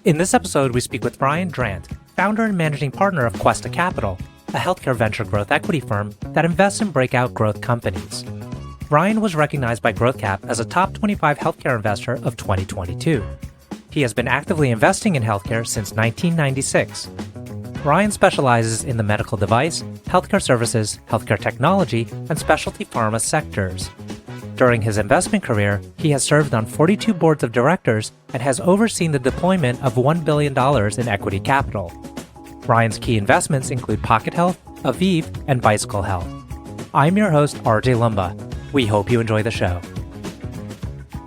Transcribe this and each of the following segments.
In this episode, we speak with Ryan Drant, founder and managing partner of Questa Capital, a healthcare venture growth equity firm that invests in breakout growth companies. Ryan was recognized by GrowthCap as a top 25 healthcare investor of 2022. He has been actively investing in healthcare since 1996. Ryan specializes in the medical device, healthcare services, healthcare technology, and specialty pharma sectors. During his investment career, he has served on 42 boards of directors and has overseen the deployment of $1 billion in equity capital. Ryan's key investments include PocketHealth, Avive, and Bicycle Health. I'm your host, RJ Lumba. We hope you enjoy the show.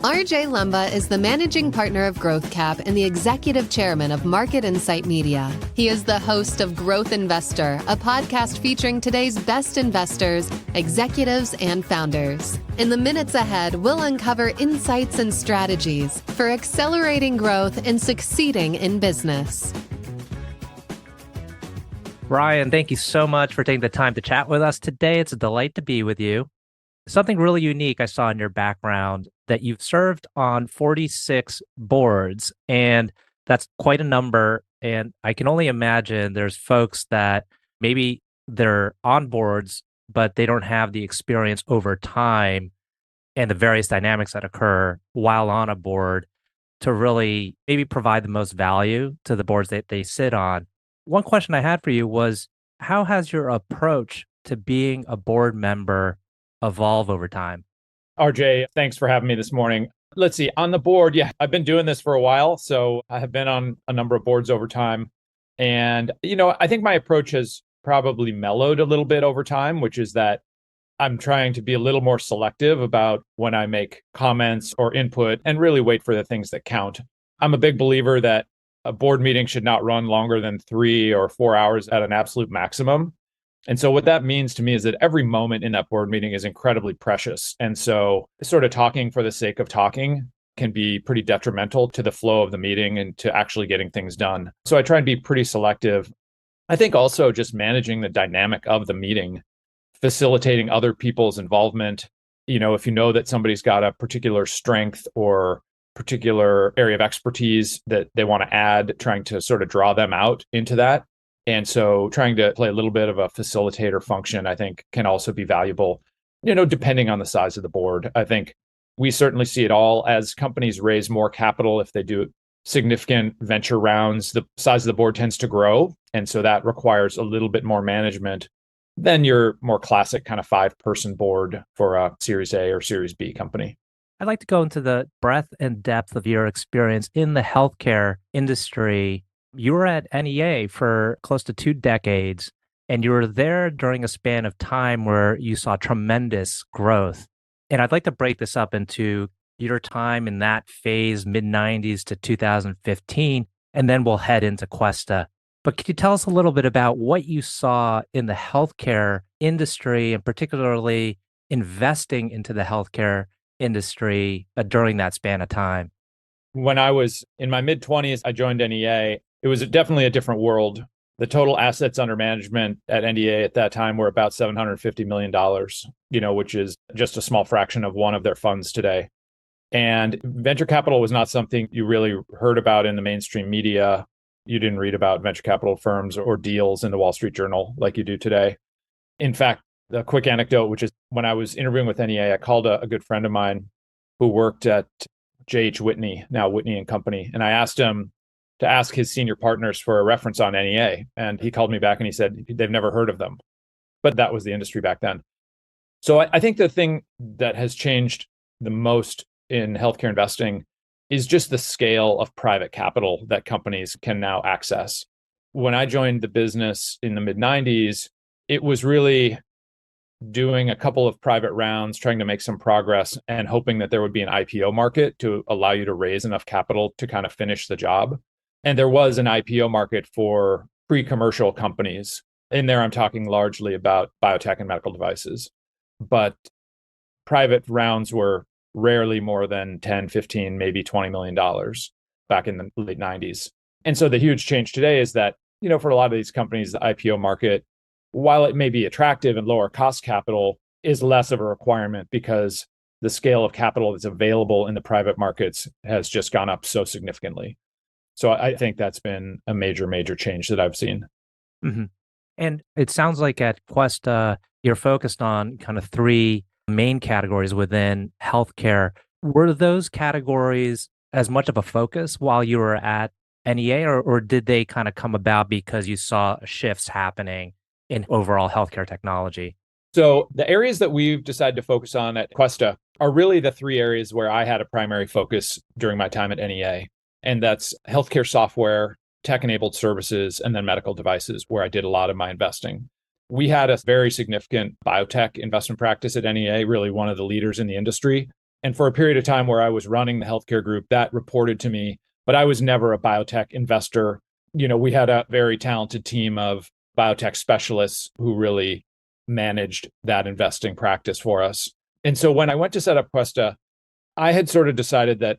RJ Lumba is the managing partner of GrowthCap and the executive chairman of Market Insight Media. He is the host of Growth Investor, a podcast featuring today's best investors, executives, and founders. In the minutes ahead, we'll uncover insights and strategies for accelerating growth and succeeding in business. Ryan, thank you so much for taking the time to chat with us today. It's a delight to be with you. Something really unique I saw in your background that you've served on 46 boards, and that's quite a number. And I can only imagine there's folks that maybe they're on boards, but they don't have the experience over time and the various dynamics that occur while on a board to really maybe provide the most value to the boards that they sit on. One question I had for you was, how has your approach to being a board member evolve over time? RJ, thanks for having me this morning. Let's see, on the board, I've been doing this for a while. So I have been on a number of boards over time. And, I think my approach has probably mellowed a little bit over time, which is that I'm trying to be a little more selective about when I make comments or input and really wait for the things that count. I'm a big believer that a board meeting should not run longer than 3 or 4 hours at an absolute maximum. And so what that means to me is that every moment in that board meeting is incredibly precious. And so sort of talking for the sake of talking can be pretty detrimental to the flow of the meeting and to actually getting things done. So I try and be pretty selective. I think also just managing the dynamic of the meeting, facilitating other people's involvement. If you know that somebody's got a particular strength or particular area of expertise that they want to add, trying to sort of draw them out into that. And so trying to play a little bit of a facilitator function, I think, can also be valuable, depending on the size of the board. I think we certainly see it all as companies raise more capital. If they do significant venture rounds, the size of the board tends to grow. And so that requires a little bit more management than your more classic kind of 5-person board for a Series A or Series B company. I'd like to go into the breadth and depth of your experience in the healthcare industry. You were at NEA for close to 2 decades, and you were there during a span of time where you saw tremendous growth. And I'd like to break this up into your time in that phase, mid-90s to 2015, and then we'll head into Questa. But could you tell us a little bit about what you saw in the healthcare industry, and particularly investing into the healthcare industry during that span of time? When I was in my mid-20s, I joined NEA. It was definitely a different world. The total assets under management at NEA at that time were about $750 million, which is just a small fraction of one of their funds today. And venture capital was not something you really heard about in the mainstream media. You didn't read about venture capital firms or deals in the Wall Street Journal like you do today. In fact, a quick anecdote, which is when I was interviewing with NEA, I called a good friend of mine who worked at J.H. Whitney, now Whitney and Company. And I asked him to ask his senior partners for a reference on NEA. And he called me back and he said they've never heard of them. But that was the industry back then. So I think the thing that has changed the most in healthcare investing is just the scale of private capital that companies can now access. When I joined the business in the mid-90s, it was really doing a couple of private rounds, trying to make some progress and hoping that there would be an IPO market to allow you to raise enough capital to kind of finish the job. And there was an IPO market for pre-commercial companies. In there, I'm talking largely about biotech and medical devices. But private rounds were rarely more than 10, 15, maybe $20 million back in the late 90s. And so the huge change today is that, for a lot of these companies, the IPO market, while it may be attractive and lower cost capital, is less of a requirement because the scale of capital that's available in the private markets has just gone up so significantly. So I think that's been a major, major change that I've seen. Hmm. And it sounds like at Questa, you're focused on kind of three main categories within healthcare. Were those categories as much of a focus while you were at NEA, or did they kind of come about because you saw shifts happening in overall healthcare technology? So the areas that we've decided to focus on at Questa are really the three areas where I had a primary focus during my time at NEA. And that's healthcare software, tech-enabled services, and then medical devices, where I did a lot of my investing. We had a very significant biotech investment practice at NEA, really one of the leaders in the industry. And for a period of time where I was running the healthcare group, that reported to me, but I was never a biotech investor. We had a very talented team of biotech specialists who really managed that investing practice for us. And so when I went to set up Questa, I had sort of decided that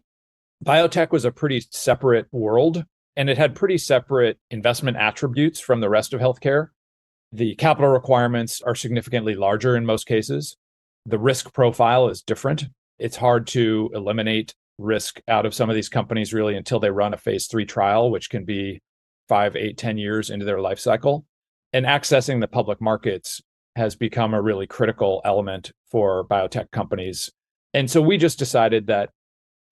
biotech was a pretty separate world and it had pretty separate investment attributes from the rest of healthcare. The capital requirements are significantly larger in most cases. The risk profile is different. It's hard to eliminate risk out of some of these companies really until they run a phase 3 trial, which can be 5, 8, 10 years into their life cycle. And accessing the public markets has become a really critical element for biotech companies. And so we just decided that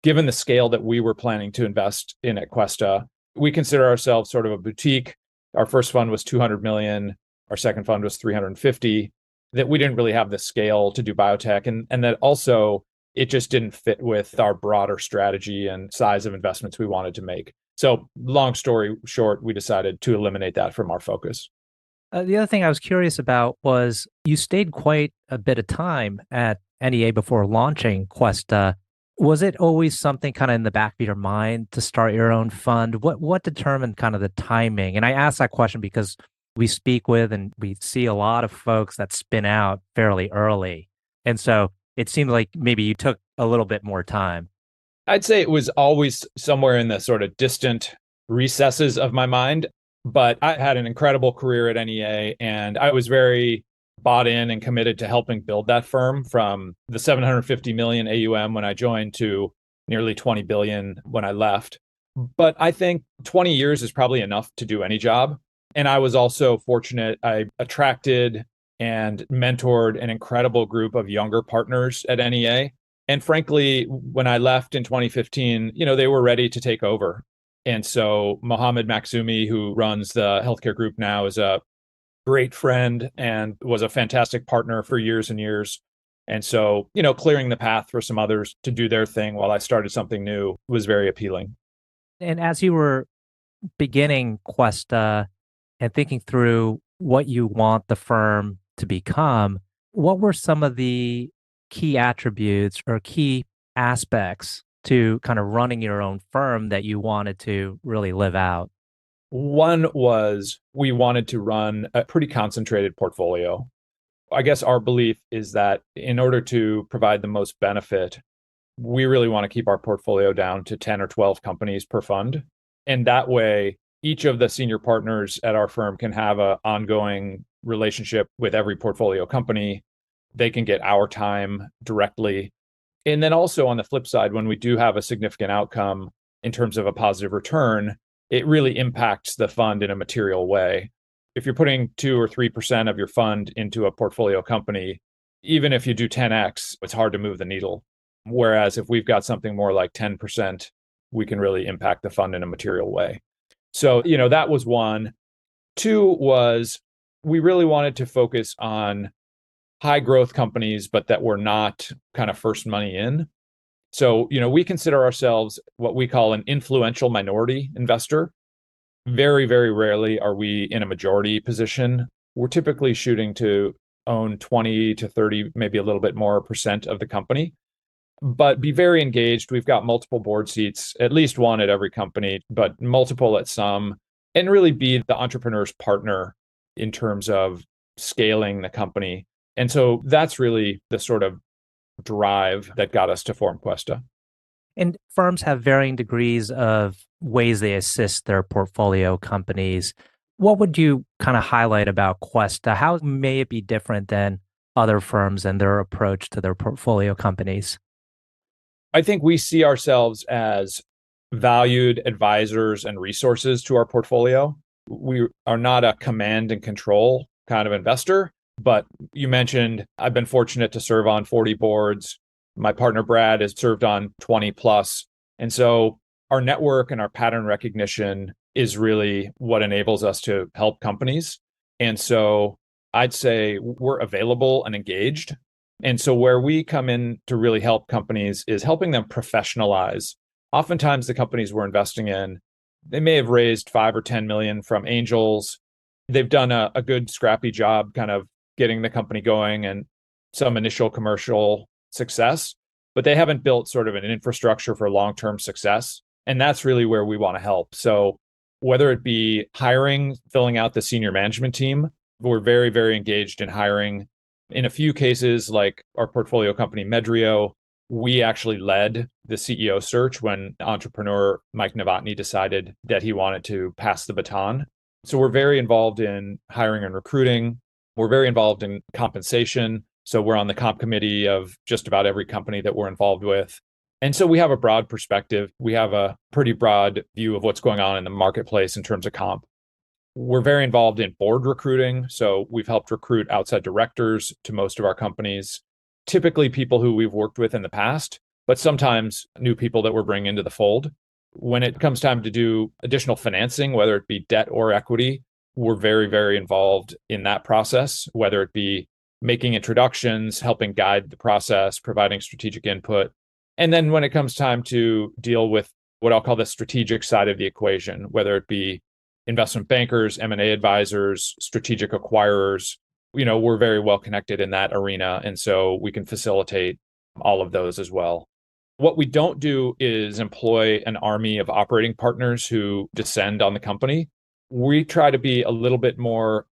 given the scale that we were planning to invest in at Questa, we consider ourselves sort of a boutique. Our first fund was 200 million. Our second fund was 350, that we didn't really have the scale to do biotech. And that also it just didn't fit with our broader strategy and size of investments we wanted to make. So long story short, we decided to eliminate that from our focus. The other thing I was curious about was you stayed quite a bit of time at NEA before launching Questa. Was it always something kind of in the back of your mind to start your own fund? What determined kind of the timing? And I ask that question because we speak with and we see a lot of folks that spin out fairly early. And so it seemed like maybe you took a little bit more time. I'd say it was always somewhere in the sort of distant recesses of my mind. But I had an incredible career at NEA, and I was very bought in and committed to helping build that firm from the 750 million AUM when I joined to nearly 20 billion when I left. But I think 20 years is probably enough to do any job. And I was also fortunate. I attracted and mentored an incredible group of younger partners at NEA. And frankly, when I left in 2015, they were ready to take over. And so Mohammed Maksumi, who runs the healthcare group now, is a great friend and was a fantastic partner for years and years. And so, clearing the path for some others to do their thing while I started something new was very appealing. And as you were beginning Questa and thinking through what you want the firm to become, what were some of the key attributes or key aspects to kind of running your own firm that you wanted to really live out? One was we wanted to run a pretty concentrated portfolio. I guess our belief is that in order to provide the most benefit, we really want to keep our portfolio down to 10 or 12 companies per fund. And that way, each of the senior partners at our firm can have an ongoing relationship with every portfolio company. They can get our time directly. And then also on the flip side, when we do have a significant outcome in terms of a positive return, it really impacts the fund in a material way. If you're putting 2 or 3% of your fund into a portfolio company, even if you do 10x, it's hard to move the needle. Whereas if we've got something more like 10%, we can really impact the fund in a material way. So, that was one. Two was we really wanted to focus on high growth companies, but that were not kind of first money in. So, we consider ourselves what we call an influential minority investor. Very, very rarely are we in a majority position. We're typically shooting to own 20 to 30, maybe a little bit more percent of the company, but be very engaged. We've got multiple board seats, at least one at every company, but multiple at some, and really be the entrepreneur's partner in terms of scaling the company. And so that's really the sort of drive that got us to form Questa. And firms have varying degrees of ways they assist their portfolio companies. What would you kind of highlight about Questa? How may it be different than other firms and their approach to their portfolio companies? I think we see ourselves as valued advisors and resources to our portfolio. We are not a command and control kind of investor, but you mentioned I've been fortunate to serve on 40 boards. My partner, Brad, has served on 20 plus. And so our network and our pattern recognition is really what enables us to help companies. And so I'd say we're available and engaged. And so where we come in to really help companies is helping them professionalize. Oftentimes the companies we're investing in, they may have raised 5 or 10 million from angels. They've done a good scrappy job kind of getting the company going and some initial commercial success, but they haven't built sort of an infrastructure for long-term success. And that's really where we want to help. So whether it be hiring, filling out the senior management team, we're very, very engaged in hiring. In a few cases, like our portfolio company, Medrio, we actually led the CEO search when entrepreneur Mike Novotny decided that he wanted to pass the baton. So we're very involved in hiring and recruiting. We're very involved in compensation. So we're on the comp committee of just about every company that we're involved with. And so we have a broad perspective. We have a pretty broad view of what's going on in the marketplace in terms of comp. We're very involved in board recruiting. So we've helped recruit outside directors to most of our companies, typically people who we've worked with in the past, but sometimes new people that we're bringing into the fold. When it comes time to do additional financing, whether it be debt or equity, we're very, very involved in that process, whether it be making introductions, helping guide the process, providing strategic input. And then when it comes time to deal with what I'll call the strategic side of the equation, whether it be investment bankers, M&A advisors, strategic acquirers, we're very well connected in that arena. And so we can facilitate all of those as well. What we don't do is employ an army of operating partners who descend on the company. We try to be a little bit more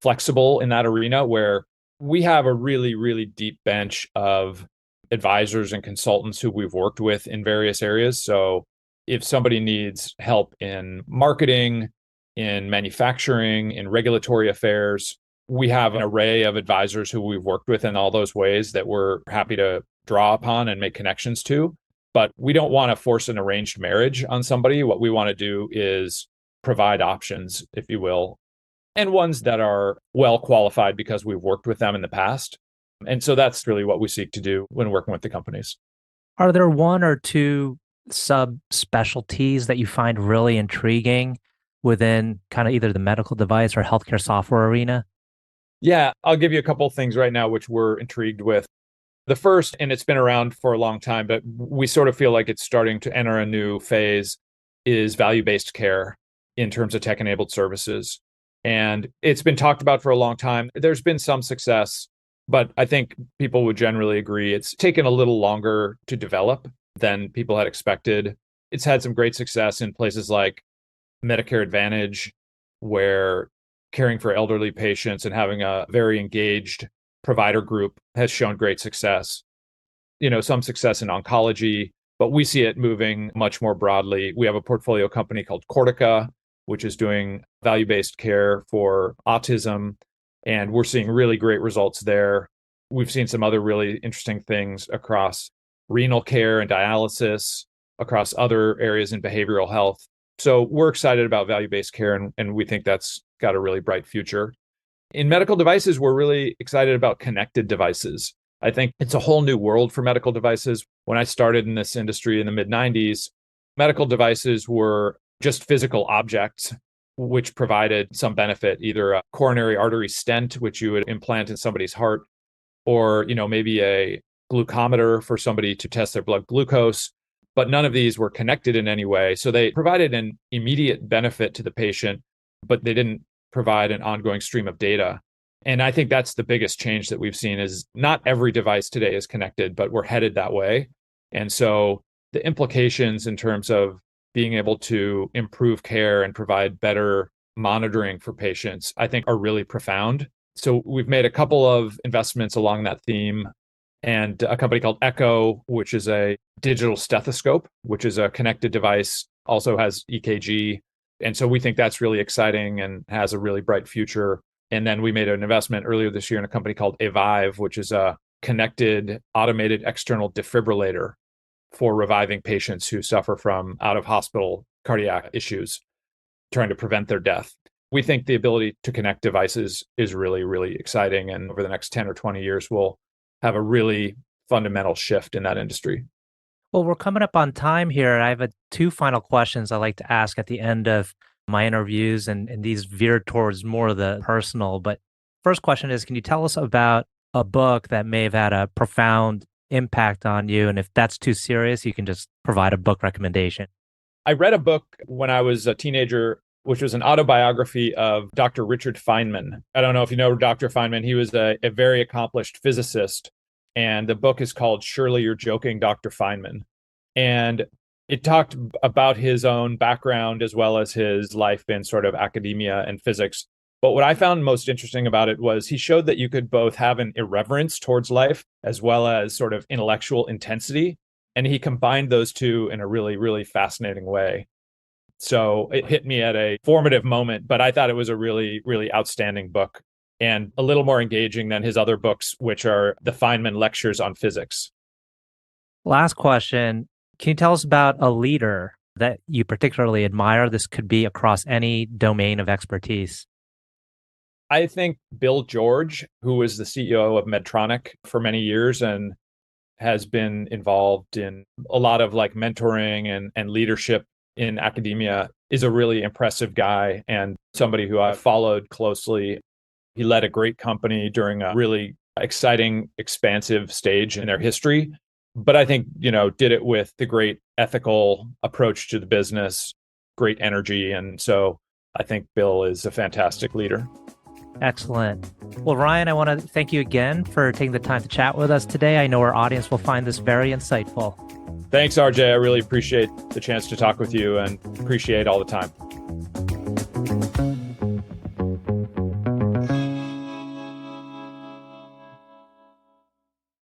flexible in that arena where we have a really, really deep bench of advisors and consultants who we've worked with in various areas. So if somebody needs help in marketing, in manufacturing, in regulatory affairs, we have an array of advisors who we've worked with in all those ways that we're happy to draw upon and make connections to. But we don't want to force an arranged marriage on somebody. What we want to do is provide options, if you will, and ones that are well qualified because we've worked with them in the past. And so that's really what we seek to do when working with the companies. Are there one or two subspecialties that you find really intriguing within kind of either the medical device or healthcare software arena? Yeah, I'll give you a couple of things right now which we're intrigued with. The first, and it's been around for a long time, but we sort of feel like it's starting to enter a new phase, is value-based care in terms of tech-enabled services. And it's been talked about for a long time. There's been some success, but I think people would generally agree it's taken a little longer to develop than people had expected. It's had some great success in places like Medicare Advantage, where caring for elderly patients and having a very engaged provider group has shown great success. Some success in oncology, but we see it moving much more broadly. We have a portfolio company called Cortica, which is doing value-based care for autism, and we're seeing really great results there. We've seen some other really interesting things across renal care and dialysis, across other areas in behavioral health. So we're excited about value-based care, and we think that's got a really bright future. In medical devices, we're really excited about connected devices. I think it's a whole new world for medical devices. When I started in this industry in the mid-90s, medical devices were just physical objects which provided some benefit, either a coronary artery stent, which you would implant in somebody's heart, or maybe a glucometer for somebody to test their blood glucose. But none of these were connected in any way. So they provided an immediate benefit to the patient, but they didn't provide an ongoing stream of data. And I think that's the biggest change that we've seen is not every device today is connected, but we're headed that way. And so the implications in terms of being able to improve care and provide better monitoring for patients, I think are really profound. So we've made a couple of investments along that theme, and a company called Echo, which is a digital stethoscope, which is a connected device, also has EKG. And so we think that's really exciting and has a really bright future. And then we made an investment earlier this year in a company called Avive, which is a connected automated external defibrillator for reviving patients who suffer from out-of-hospital cardiac issues, trying to prevent their death. We think the ability to connect devices is really, really exciting. And over the next 10 or 20 years, we'll have a really fundamental shift in that industry. Well, we're coming up on time here. I have two final questions I like to ask at the end of my interviews, and these veered towards more of the personal. But first question is, can you tell us about a book that may have had a profound impact on you? And if that's too serious, you can just provide a book recommendation. I read a book when I was a teenager, which was an autobiography of Dr. Richard Feynman. I don't know if you know Dr. Feynman. He was a very accomplished physicist. And the book is called Surely You're Joking, Dr. Feynman. And it talked about his own background as well as his life in sort of academia and physics. But what I found most interesting about it was he showed that you could both have an irreverence towards life as well as sort of intellectual intensity. And he combined those two in a really, really fascinating way. So it hit me at a formative moment, but I thought it was a really, really outstanding book and a little more engaging than his other books, which are the Feynman Lectures on Physics. Last question. Can you tell us about a leader that you particularly admire? This could be across any domain of expertise. I think Bill George, who was the CEO of Medtronic for many years and has been involved in a lot of like mentoring and leadership in academia, is a really impressive guy and somebody who I followed closely. He led a great company during a really exciting, expansive stage in their history. But I think, did it with the great ethical approach to the business, great energy. And so I think Bill is a fantastic leader. Excellent. Well, Ryan, I want to thank you again for taking the time to chat with us today. I know our audience will find this very insightful. Thanks, RJ. I really appreciate the chance to talk with you and appreciate all the time.